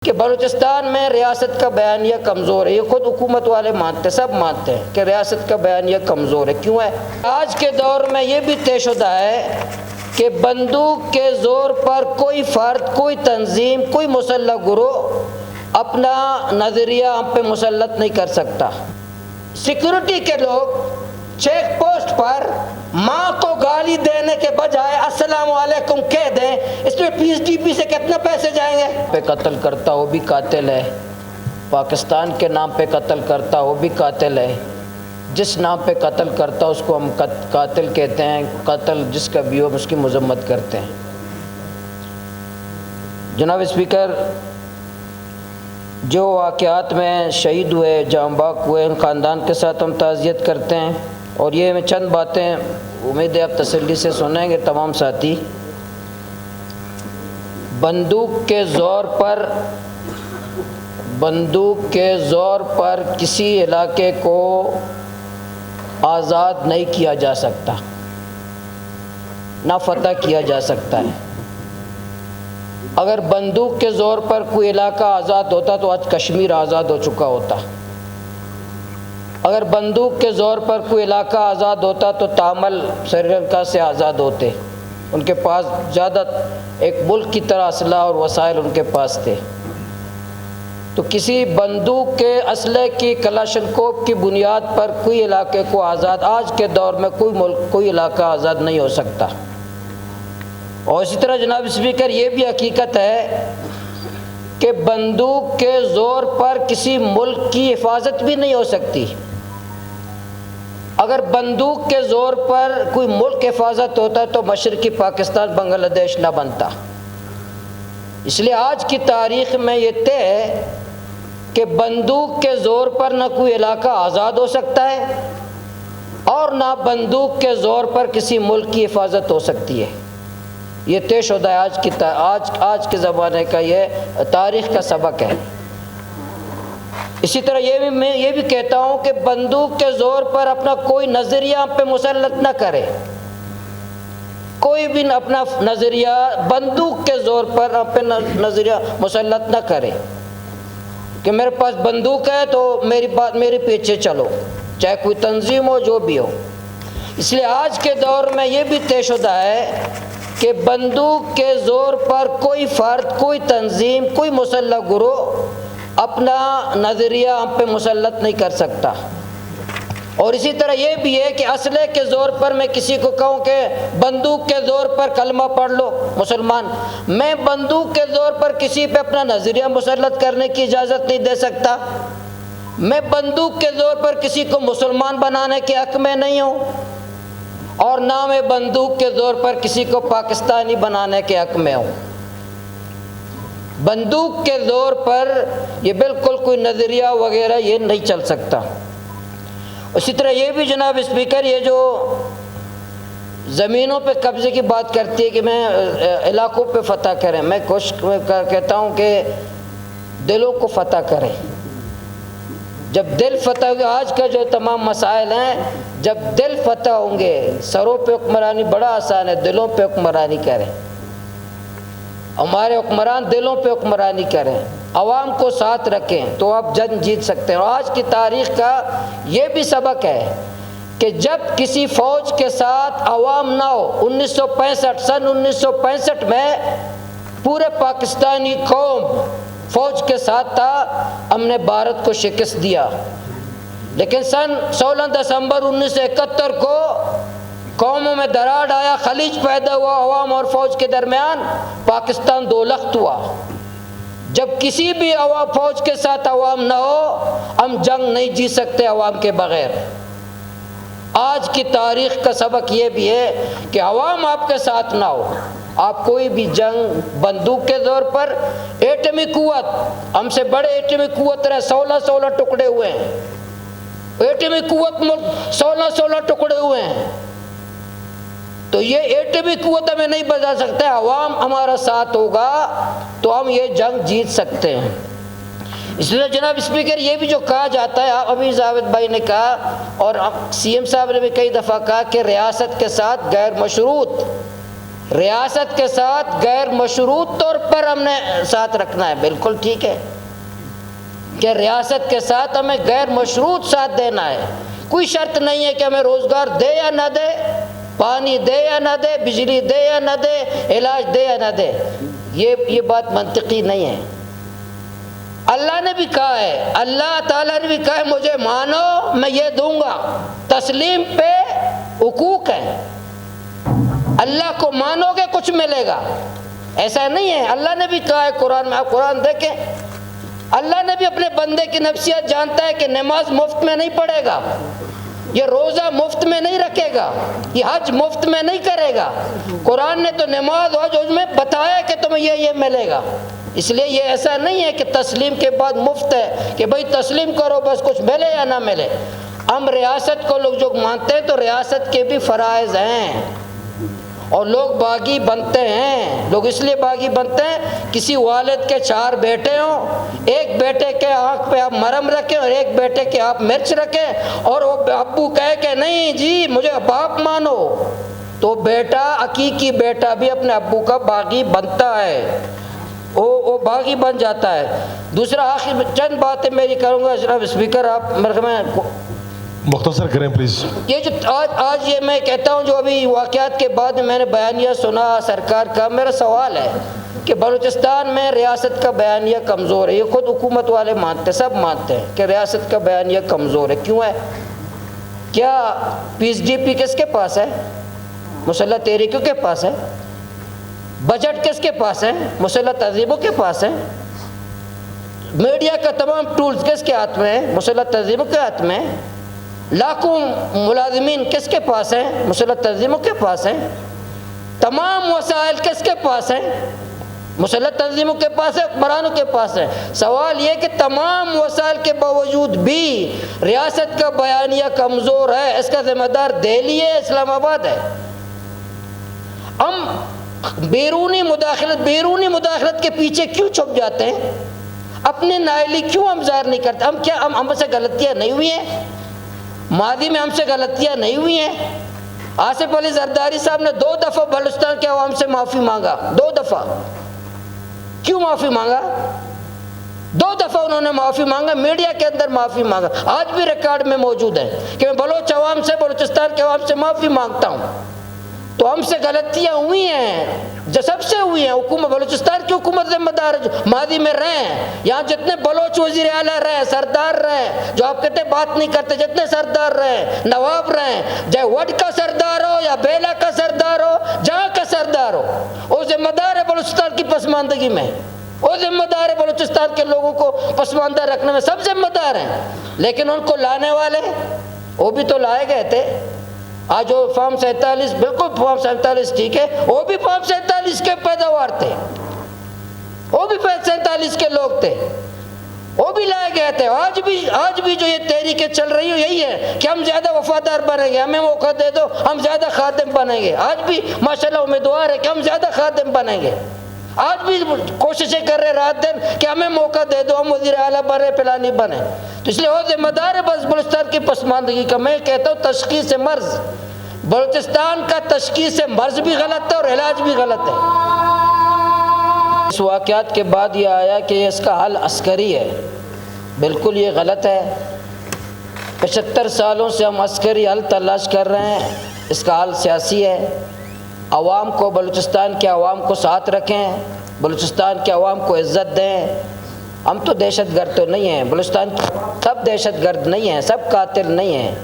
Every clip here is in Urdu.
کہ بلوچستان میں ریاست کا بیانیہ کمزور ہے. یہ خود حکومت والے مانتے ہیں، سب مانتے ہیں کہ ریاست کا بیانیہ کمزور ہے. کیوں ہے؟ آج کے دور میں یہ بھی طے شدہ ہے کہ بندوق کے زور پر کوئی فرد، کوئی تنظیم، کوئی مسلح گروہ اپنا نظریہ ہم پہ مسلط نہیں کر سکتا. سیکورٹی کے لوگ چیک پوسٹ پر ماں کو گالی دینے کے بجائے السلام علیکم کہہ دیں، اس میں پی ایس ڈی پی سے کتنے پیسے جائیں گے؟ پہ قتل کرتا وہ بھی قاتل ہے، پاکستان کے نام پہ قتل کرتا وہ بھی قاتل ہے. جس نام پہ قتل کرتا اس کو ہم قاتل کہتے ہیں. قتل جس کا بھی ہو اس کی مذمت کرتے ہیں. جناب اسپیکر، جو واقعات میں شہید ہوئے، جاں بحق ہوئے، ان خاندان کے ساتھ ہم تعزیت کرتے ہیں. اور یہ میں چند باتیں امید ہے آپ تسلی سے سنیں گے تمام ساتھی. بندوق کے زور پر کسی علاقے کو آزاد نہیں کیا جا سکتا، نہ فتح کیا جا سکتا ہے. اگر بندوق کے زور پر کوئی علاقہ آزاد ہوتا تو آج کشمیر آزاد ہو چکا ہوتا. اگر بندوق کے زور پر کوئی علاقہ آزاد ہوتا تو تامل سری لنکا سے آزاد ہوتے. ان کے پاس زیادہ ایک ملک کی طرح اسلحہ اور وسائل ان کے پاس تھے. تو کسی بندوق کے اسلحے کی کلاشنکوف کی بنیاد پر کوئی علاقے کو آزاد، آج کے دور میں کوئی ملک، کوئی علاقہ آزاد نہیں ہو سکتا. اور اسی طرح جناب اسپیکر، یہ بھی حقیقت ہے کہ بندوق کے زور پر کسی ملک کی حفاظت بھی نہیں ہو سکتی. اگر بندوق کے زور پر کوئی ملک حفاظت ہوتا تو مشرقی پاکستان بنگلہ دیش نہ بنتا. اس لیے آج کی تاریخ میں یہ طے ہے کہ بندوق کے زور پر نہ کوئی علاقہ آزاد ہو سکتا ہے اور نہ بندوق کے زور پر کسی ملک کی حفاظت ہو سکتی ہے. یہ طے شدہ ہے، آج کے زمانے کا یہ تاریخ کا سبق ہے. اسی طرح میں یہ بھی کہتا ہوں کہ بندوق کے زور پر اپنا کوئی نظریہ ہم پہ مسلط نہ کرے. کوئی بھی اپنا نظریہ بندوق کے زور پر ہم پہ نظریہ مسلط نہ کرے کہ میرے پاس بندوق ہے تو میرے پیچھے چلو، چاہے کوئی تنظیم ہو، جو بھی ہو. اس لیے آج کے دور میں یہ بھی طے شدہ ہے کہ بندوق کے زور پر کوئی فرد، کوئی تنظیم، کوئی مسلح گروہ اپنا نظریہ ہم پہ مسلط نہیں کر سکتا. اور اسی طرح یہ بھی ہے کہ اسلحے کے زور پر میں کسی کو کہوں کہ بندوق کے زور پر کلمہ پڑھ لو مسلمان، میں بندوق کے زور پر کسی پہ اپنا نظریہ مسلط کرنے کی اجازت نہیں دے سکتا. میں بندوق کے زور پر کسی کو مسلمان بنانے کے حق میں نہیں ہوں، اور نہ میں بندوق کے زور پر کسی کو پاکستانی بنانے کے حق میں ہوں. بندوق کے زور پر یہ بالکل کوئی نظریہ وغیرہ یہ نہیں چل سکتا. اسی طرح یہ بھی جناب اسپیکر، یہ جو زمینوں پہ قبضے کی بات کرتی ہے کہ میں علاقوں پہ فتح کریں، میں کہتا ہوں کہ دلوں کو فتح کریں. جب دل فتح ہوگا، آج کا جو تمام مسائل ہیں، جب دل فتح ہوں گے، سروں پہ حکمرانی بڑا آسان ہے، دلوں پہ حکمرانی کریں. ہمارے حکمران دلوں پہ حکمرانی کریں، عوام کو ساتھ رکھیں تو آپ جنگ جیت سکتے ہیں. اور آج کی تاریخ کا یہ بھی سبق ہے کہ جب کسی فوج کے ساتھ عوام نہ ہو، 1965 میں پورے پاکستانی قوم فوج کے ساتھ تھا، ہم نے بھارت کو شکست دیا. لیکن سن 16 دسمبر 1971 کو قوموں میں دراڑ آیا، خلیج پیدا ہوا، عوام اور فوج کے درمیان پاکستان دو لخت ہوا. جب کسی بھی فوج کے ساتھ عوام نہ ہو، ہم جنگ نہیں جیت سکتے عوام کے بغیر. آج کی تاریخ کا سبق یہ بھی ہے کہ عوام آپ کے ساتھ نہ ہو، آپ کوئی بھی جنگ بندوق کے زور پر، ایٹمی قوت، ہم سے بڑے ایٹمی قوت رہے، 16 ٹکڑے ہوئے ہیں، ایٹمی قوت 16 ٹکڑے ہوئے ہیں. تو یہ ایٹمی قوت ہمیں نہیں بچا سکتے. عوام ہمارا ساتھ ہوگا تو ہم یہ جنگ جیت سکتے ہیں. اس لیے جناب اسپیکر، یہ بھی جو کہا جاتا ہے، ابھی جاوید بھائی نے کہا اور سی ایم صاحب نے بھی کئی دفعہ کہا کہ ریاست کے ساتھ غیر مشروط ریاست کے ساتھ غیر مشروط طور پر ہم نے ساتھ رکھنا ہے، بالکل ٹھیک ہے کہ ریاست کے ساتھ ہمیں غیر مشروط ساتھ دینا ہے، کوئی شرط نہیں ہے کہ ہمیں روزگار دے یا نہ دے، پانی دے یا نہ دے، بجلی دے یا نہ دے، علاج دے یا نہ دے، یہ بات منطقی نہیں ہے۔ اللہ نے بھی کہا ہے، اللہ تعالیٰ نے بھی کہا ہے مجھے مانو میں یہ دوں گا، تسلیم پہ حقوق ہے، اللہ کو مانو گے کچھ ملے گا، ایسا نہیں ہے۔ اللہ نے بھی کہا ہے قرآن میں، آپ قرآن دیکھیں، اللہ نے بھی اپنے بندے کی نفسیات جانتا ہے کہ نماز مفت میں نہیں پڑھے گا، یہ روزہ مفت میں نہیں رکھے گا، یہ حج مفت میں نہیں کرے گا۔ قرآن نے تو نماز حج اس میں بتایا کہ تمہیں یہ ملے گا، اس لیے یہ ایسا نہیں ہے کہ تسلیم کے بعد مفت ہے کہ بھئی تسلیم کرو بس کچھ ملے یا نہ ملے۔ ہم ریاست کو لوگ جو مانتے ہیں تو ریاست کے بھی فرائض ہیں، اور لوگ باغی بنتے ہیں، لوگ اس لیے باغی بنتے ہیں، کسی والد کے 4 بیٹے ہوں، ایک بیٹے کے آنکھ پہ آپ مرم رکھیں اور ایک بیٹے کے آپ مرچ رکھیں، اور وہ ابو کہے کہ نہیں جی مجھے باپ مانو، تو بیٹا حقیقی بیٹا بھی اپنے ابو کا باغی بنتا ہے، وہ باغی بن جاتا ہے۔ دوسرا آخر چند باتیں میری کروں گا جناب اسپیکر، آپ مختصر کریں پلیز۔ یہ جو آج یہ میں کہتا ہوں، جو ابھی واقعات کے بعد میں نے بیانیہ سنا سرکار کا، میرا سوال ہے کہ بلوچستان میں ریاست کا بیانیہ کمزور ہے، یہ خود حکومت والے مانتے، سب مانتے ہیں کہ ریاست کا بیانیہ کمزور ہے، کیوں ہے؟ کیا پیس ڈی پی کس کے پاس ہے؟ مسلح تحریکوں کے پاس ہے؟ بجٹ کس کے پاس ہے؟ مسلح تنظیموں کے پاس ہے؟ میڈیا کا تمام ٹولز کس کے ہاتھ میں ہے؟ مسلح تنظیموں کے ہاتھ میں ہے؟ لاکھوں ملازمین کس کے پاس ہیں؟ مسلح تنظیموں کے پاس ہیں؟ تمام وسائل کس کے پاس ہیں؟ مسلح تنظیموں کے پاس ہے، حکمرانوں کے پاس ہے۔ سوال یہ کہ تمام وسائل کے باوجود بھی ریاست کا بیانیہ کمزور ہے، اس کا ذمہ دار دہلی ہے، اسلام آباد ہے۔ ہم بیرونی مداخلت کے پیچھے کیوں چھپ جاتے ہیں؟ اپنی نااہلی کیوں ہم ظاہر نہیں کرتے؟ ہم سے غلطیاں نہیں ہوئی ہیں؟ ماضی میں ہم سے غلطیاں نہیں ہوئی ہیں؟ آصف علی زرداری صاحب نے 2 دفعہ بلوچستان کے عوام سے معافی مانگا، 2 دفعہ۔ کیوں معافی مانگا؟ 2 دفعہ انہوں نے معافی مانگا، میڈیا کے اندر معافی مانگا، آج بھی ریکارڈ میں موجود ہے کہ میں بلوچستان کے عوام سے معافی مانگتا ہوں۔ تو ہم سے غلطیاں ہوئی ہیں، جو سب سے ہوئی ہیں، حکومت بلوچستان کی حکومت ذمہ دار ہے جو ماضی میں رہے ہیں، یہاں جتنے بلوچ وزیر اعلیٰ رہے، سردار رہے، جو آپ کہتے بات نہیں کرتے، جتنے سردار رہے، نواب رہے، چاہے وڈ کا سردار ہو یا بیلا کا سردار ہو، جہاں کا سردار ہو، وہ ذمہ دار ہے بلوچستان کی پسماندگی میں، وہ ذمہ دار ہے بلوچستان کے لوگوں کو پسماندہ رکھنے میں، سب ذمہ دار ہیں۔ لیکن ان کو لانے والے وہ بھی تو لائے گئے تھے۔ آج وہ فارم 47، بالکل فارم 47 ٹھیک ہے، وہ بھی فارم 47 کے پیداوار تھے، وہ بھی 47 کے لوگ تھے، وہ بھی لائے گئے تھے۔ آج بھی جو یہ تحریکیں چل رہی ہو یہی ہے کہ ہم زیادہ وفادار بنیں گے، ہمیں موقع دے دو، ہم زیادہ خادم بنیں گے۔ آج بھی ماشاءاللہ امیدوار ہے کہ ہم زیادہ خادم بنیں گے، آج بھی کوششیں کر رہے رات دن کہ ہمیں موقع دے دو، ہم وزیر اعلیٰ بنے، پلانی بنے۔ تو اس لیے وہ ذمہ دار ہے بس بلوچستان کی پسماندگی کا۔ میں کہتا ہوں تشخیص مرض، بلوچستان کا تشخیص مرض بھی غلط ہے اور علاج بھی غلط ہے۔ اس واقعات کے بعد یہ آیا کہ اس کا حل عسکری ہے، بالکل یہ غلط ہے۔ 75 سالوں سے ہم عسکری حل تلاش کر رہے ہیں، اس کا حل سیاسی ہے۔ عوام کو، بلوچستان کے عوام کو ساتھ رکھیں، بلوچستان کے عوام کو عزت دیں۔ ہم تو دہشت گرد تو نہیں ہیں، بلوچستان کے سب دہشت گرد نہیں ہیں، سب قاتل نہیں ہیں۔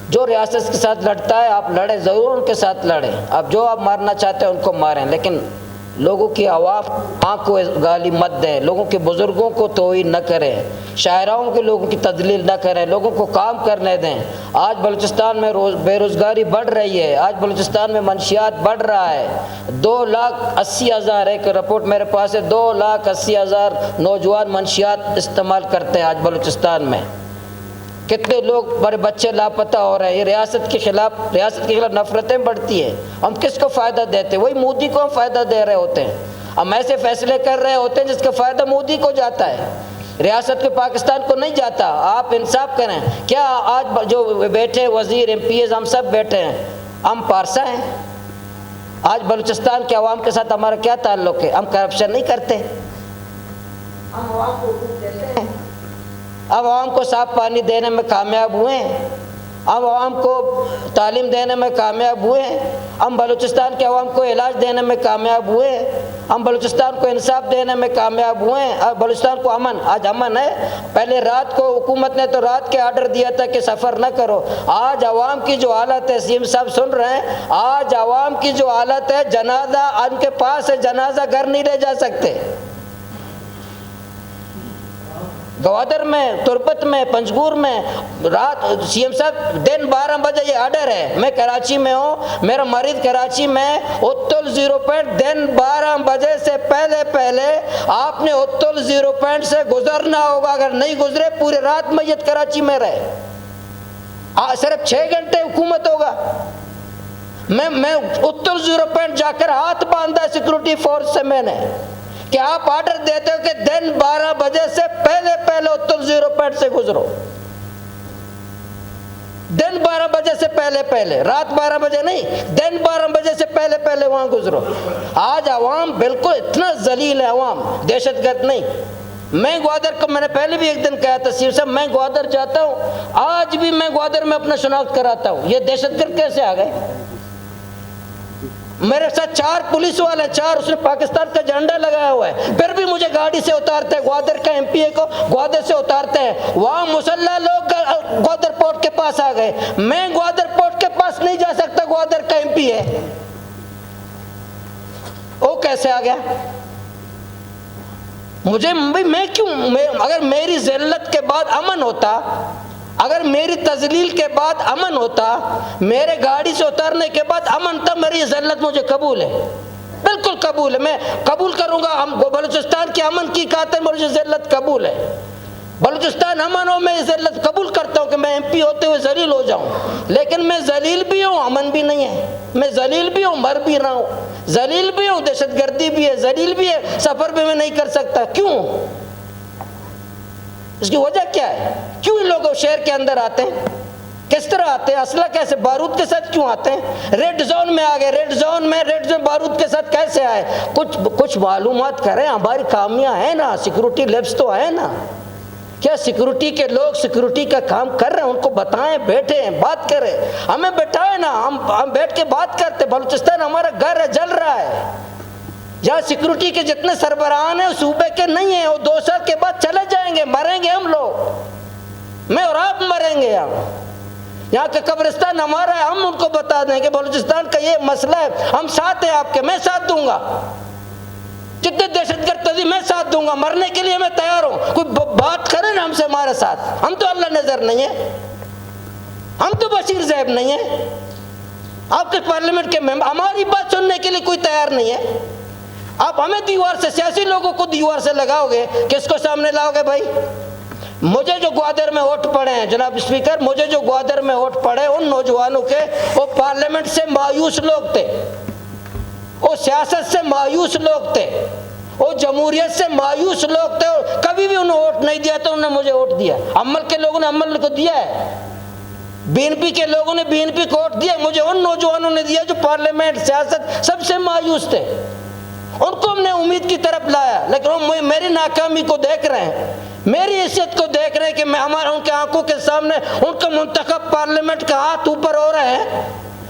جو ریاست کے ساتھ لڑتا ہے آپ لڑیں، ضرور ان کے ساتھ لڑیں، آپ مارنا چاہتے ہیں ان کو ماریں، لیکن لوگوں کی عوام کو گالی مت دیں، لوگوں کے بزرگوں کو توہین نہ کریں، شاعراؤں کے لوگوں کی تذلیل نہ کریں، لوگوں کو کام کرنے دیں۔ آج بلوچستان میں بے روزگاری بڑھ رہی ہے، آج بلوچستان میں منشیات بڑھ رہا ہے۔ 2,80,000 ایک رپورٹ میرے پاس ہے، 2,80,000 نوجوان منشیات استعمال کرتے ہیں آج بلوچستان میں۔ کتنے لوگ، بڑے بچے لاپتہ ہو رہے ہیں۔ یہ ریاست کے خلاف نفرتیں بڑھتی ہیں۔ ہم کس کو فائدہ دیتے ہیں؟ وہی مودی کو ہم فائدہ دے رہے ہوتے ہیں، ہم ایسے فیصلے کر رہے ہوتے ہیں جس کا فائدہ مودی کو جاتا ہے، ریاست کے پاکستان کو نہیں جاتا۔ آپ انصاف کریں، کیا آج جو بیٹھے وزیر، ایم پی ایز، ہم سب بیٹھے ہیں، ہم پارسا ہیں؟ آج بلوچستان کے عوام کے ساتھ ہمارا کیا تعلق ہے؟ ہم کرپشن نہیں کرتے، ہم عوام کو حقوق دیتے ہیں، اب عوام کو صاف پانی دینے میں کامیاب ہوئے ہیں، اب عوام کو تعلیم دینے میں کامیاب ہوئے ہیں، ہم بلوچستان کے عوام کو علاج دینے میں کامیاب ہوئے ہیں، ہم بلوچستان کو انصاف دینے میں کامیاب ہوئے ہیں، اب بلوچستان کو امن، آج امن ہے۔ پہلے رات کو حکومت نے تو رات کے آرڈر دیا تھا کہ سفر نہ کرو، آج عوام کی جو حالت ہے، سیم صاحب سن رہے ہیں، آج عوام کی جو حالت ہے، جنازہ ان کے پاس ہے، جنازہ گھر نہیں لے جا سکتے۔ گوادر میں، تربت میں، پنجگور میں رات سی ایم صاحب دن 12 بجے یہ آرڈر ہے، میں کراچی میں ہوں، میرا مریض کراچی میں، اتل 0 پوائنٹ دن 12 بجے سے پہلے آپ نے اتل 0 پوائنٹ سے گزرنا ہوگا، اگر نہیں گزرے پوری رات میت کراچی میں رہے، صرف 6 گھنٹے حکومت ہوگا۔ میں اتل 0 پوائنٹ جا کر ہاتھ باندھا سیکورٹی فورس سے میں نے کہ آپ آرڈر دیتے ہو کہ دن 12 بجے سے پہلے اتل 0 پوائنٹ سے گزرو، دن 12 بجے سے پہلے، رات 12 بجے نہیں، دن 12 بجے سے پہلے وہاں گزرو۔ آج عوام بالکل اتنا ذلیل ہے، عوام دہشت گرد نہیں۔ میں گوادر کو میں نے پہلے بھی ایک دن کہا تھا سیر صاحب، میں گوادر جاتا ہوں، آج بھی میں گوادر میں اپنا شناخت کراتا ہوں، یہ دہشت گرد کیسے آ گئے؟ میرے ساتھ 4 پولیس والے، 4 اس نے پاکستان کا جھنڈا لگایا ہوا ہے، پھر بھی مجھے گاڑی سے اتارتے ہیں، گوادر کا ایم پی اے کو گوادر سے اتارتے ہیں، وہاں مسلح لوگ گوادر پورٹ کے پاس آ گئے، میں گوادر پورٹ کے پاس نہیں جا سکتا، گوادر کا ایم پی ہے، وہ کیسے آ گیا؟ مجھے میں کیوں، اگر میری ذلت کے بعد امن ہوتا، اگر میری تذلیل کے بعد امن ہوتا، میرے گاڑی سے اترنے کے بعد امن تھا، میری ذلت مجھے قبول ہے، بالکل قبول ہے، میں قبول کروں گا، ہم بلوچستان کے امن کی خاطر مجھے ذلت قبول ہے، بلوچستان امن ہو، میں ذلت قبول کرتا ہوں کہ میں ایم پی ہوتے ہوئے ذلیل ہو جاؤں، لیکن میں ذلیل بھی ہوں، امن بھی نہیں ہے، میں ذلیل بھی ہوں، مر بھی رہا ہوں، ذلیل بھی ہوں، دہشت گردی بھی ہے، ذلیل بھی ہے، سفر بھی میں نہیں کر سکتا، کیوں؟ اس کی وجہ کیا ہے؟ کیوں لوگ شہر کے اندر آتے ہیں؟ کس طرح آتے ہیں؟ اسلحہ کیسے، بارود کے ساتھ کیوں آتے ہیں؟ ریڈ زون میں آ گئے، ریڈ زون بارود کے ساتھ کیسے آئے؟ کچھ معلومات کریں، ہماری کامیاں ہیں نا، سیکورٹی لیبس تو ہیں نا، کیا سیکورٹی کے لوگ سیکورٹی کا کام کر رہے ہیں؟ ان کو بتائیں، بیٹھیں، بات کریں، ہمیں بٹھائیں نا، ہم بیٹھ کے بات کرتے۔ بلوچستان ہمارا گھر ہے، جل رہا ہے، جہاں سیکورٹی کے جتنے سربراہان ہیں صوبے کے نہیں ہیں، وہ 2 سال کے بعد چلے جائیں گے، مریں گے ہم لوگ، میں اور آپ مریں گے یہاں کا قبرستان ہمارا ہے، ہم ان کو بتا دیں کہ بلوچستان کا یہ مسئلہ ہے، ہم ساتھ ہیں آپ کے، میں ساتھ دوں گا، جتنے دہشت گرد تنظیم میں ساتھ دوں گا، مرنے کے لیے میں تیار ہوں، کوئی بات کرے نا ہم سے، ہمارے ساتھ، ہم تو اللہ نظر نہیں ہے، ہم تو بشیر زیب نہیں ہیں، آپ کے پارلیمنٹ کے ممبر، ہماری بات سننے کے لیے کوئی تیار نہیں ہے، آپ ہمیں دیوار سے، سیاسی لوگوں کو دیوار سے لگاؤ گے، کس کو سامنے لاؤ گے بھائی؟ مجھے جو گوادر میں ووٹ پڑے ہیں جناب اسپیکر، مجھے جو گوادر میں ووٹ پڑے ان نوجوانوں کے، وہ پارلیمنٹ سے مایوس لوگ تھے، وہ سیاست سے مایوس لوگ تھے، وہ جمہوریت سے مایوس لوگ تھے، کبھی بھی انہوں نے ووٹ نہیں دیا تو انہوں نے مجھے ووٹ دیا، عمل کے لوگوں نے عمل کو دیا ہے، بی این پی کے لوگوں نے بی این پی کو ووٹ دیا، مجھے ان نوجوانوں نے دیا جو پارلیمنٹ، سیاست سب سے مایوس تھے، ان کو ہم نے امید کی طرف لایا، لیکن وہ میری ناکامی کو دیکھ رہے ہیں، میری حیثیت کو دیکھ رہے ہیں کہ میں ان کے آنکھوں کے سامنے ان کا منتخب پارلیمنٹ کا ہاتھ اوپر ہو رہے ہیں،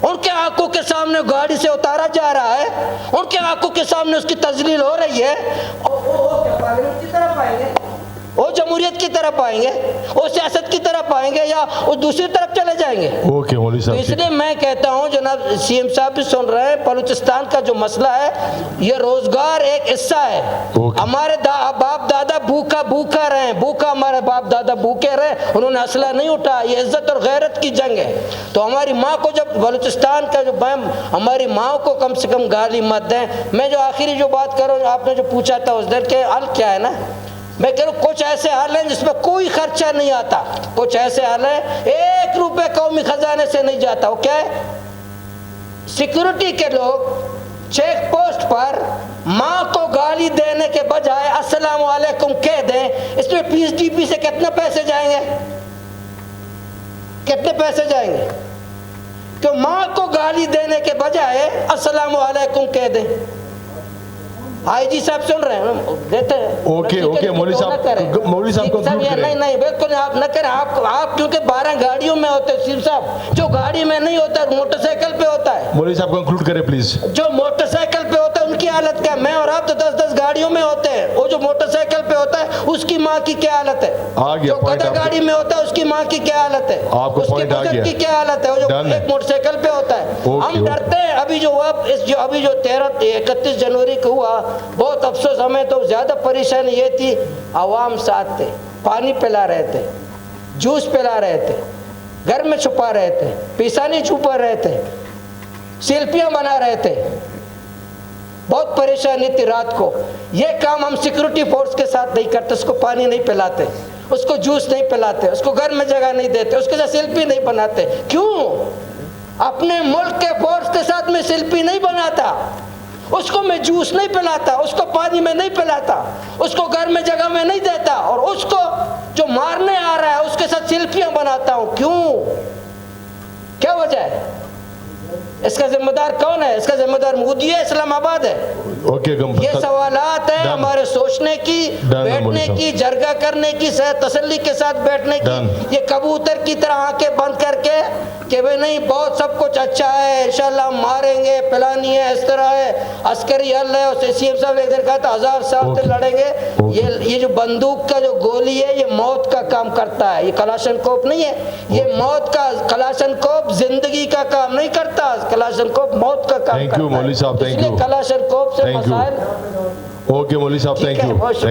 ان کے آنکھوں کے سامنے گاڑی سے اتارا جا رہا ہے، ان کے آنکھوں کے سامنے اس کی تذلیل ہو رہی ہے، وہ پارلیمنٹ کی طرف آئیں گے، وہ جمہوریت کی طرف آئیں گے، وہ سیاست کی طرف آئیں گے، یا وہ دوسری طرف چلے جائیں گے؟ اوکے مولوی صاحب، اس لیے میں کہتا ہوں جناب سی ایم صاحب بھی سن رہے ہیں، بلوچستان کا جو مسئلہ ہے یہ روزگار ایک حصہ ہے، ہمارے باپ دادا بھوکا رہے ہیں، ہمارے باپ دادا بھوکے رہے، انہوں نے اسلحہ نہیں اٹھا، یہ عزت اور غیرت کی جنگ ہے، تو ہماری ماں کو جب بلوچستان کا جو ہماری ماں کو کم سے کم گالی مت دیں۔ میں جو آخری جو بات کروں، آپ نے جو پوچھا تھا اس دن کے حل کیا ہے نا، میں کہہ رہا ہوں کچھ ایسے حل ہیں جس میں کوئی خرچہ نہیں آتا، کچھ ایسے حل ہیں 1 روپے قومی خزانے سے نہیں جاتا، وہ کیا ہے؟ سیکورٹی کے لوگ چیک پوسٹ پر ماں کو گالی دینے کے بجائے السلام علیکم کہہ دیں، اس میں پی ایس ڈی پی سے کتنے پیسے جائیں گے؟ کتنے پیسے جائیں گے؟ کہ ماں کو گالی دینے کے بجائے السلام علیکم کہہ دیں. آئی جی صاحب سن رہے ہیں دیتے ہیں. اوکے مولوی صاحب کنکلوڈ کریں. نہیں بالکل آپ نہ کریں. آپ کیونکہ 12 گاڑیوں میں ہوتے ہیں صاحب, جو گاڑی میں نہیں ہوتا موٹر سائیکل پہ ہوتا ہے. مولوی صاحب کنکلوڈ کریں پلیز. جو موٹر سائیکل پہ ہوتا ہے ان کی حالت کیا؟ میں اور آپ تو 10 گاڑیوں میں ہوتے ہیں. وہ جو موٹر سائیکل پہ ہوتا ہے اس کی ماں کی کیا حالت ہے؟ جو قدر گاڑی میں ہوتا ہے اس کی ماں کی کیا حالت ہے؟ اس کے بزرگ کی کیا حالت ہے؟ وہ جو ایک موٹر سائیکل پہ ہوتا ہے. ہم ڈرتے ہیں. ابھی جو 31 جنوری کو ہوا, بہت افسوس. ہمیں تو زیادہ پریشانی یہ تھی, عوام ساتھ تھے, پانی پلا رہے تھے, جوس پلا رہے تھے, گھر میں چھپا رہے تھے, پیشانی چھپا رہے تھے, سیلفیاں بنا رہے تھے. بہت پریشانی تھی رات کو. یہ کام ہم سیکورٹی فورس کے ساتھ نہیں کرتے. اس کو پانی نہیں پلاتے, اس کو جوس نہیں پلاتے, اس کو گھر میں جگہ نہیں دیتے, اس کے ساتھ سیلفی نہیں بناتے. کیوں؟ اپنے ملک کے فورس کے ساتھ میں سیلفی نہیں بناتا, اس کو میں جوس نہیں پلاتا, اس کو پانی میں نہیں پلاتا, اس کو گھر میں جگہ میں نہیں دیتا, اور اس کو جو مارنے آ رہا ہے اس کے ساتھ سیلفیاں بناتا ہوں. کیوں؟ کیا وجہ ہے؟ اس کا ذمہ دار کون ہے؟ اس کا ذمہ دار مودی ہے, اسلام آباد ہے؟ یہ سوالات ہیں ہمارے سوچنے کی, بیٹھنے کی, جرگہ کرنے کی, تسلی کے ساتھ بیٹھنے کی. یہ کبوتر کی طرح آنکھیں بند کر کے کہ وہ نہیں بہت سب کچھ اچھا ہے, انشاءاللہ ہم ماریں گے, پلانی ہے, اس طرح ہے, عسکری حل ہے. اور سی ایم صاحب ایک دن کہا تھا 1000 سال تک لڑیں گے. یہ جو بندوق کا جو گولی ہے یہ موت کا کام کرتا ہے. یہ کلاشن کوپ نہیں ہے, یہ موت کا. کلاشن کوپ زندگی کا کام نہیں کرتا, کلاشن کوپ موت کا کام کرتا ہے. مولوی صاحب اس لیے کلاشن کوپ سے مسائل. اوکے مولوی صاحب, تھینک یو.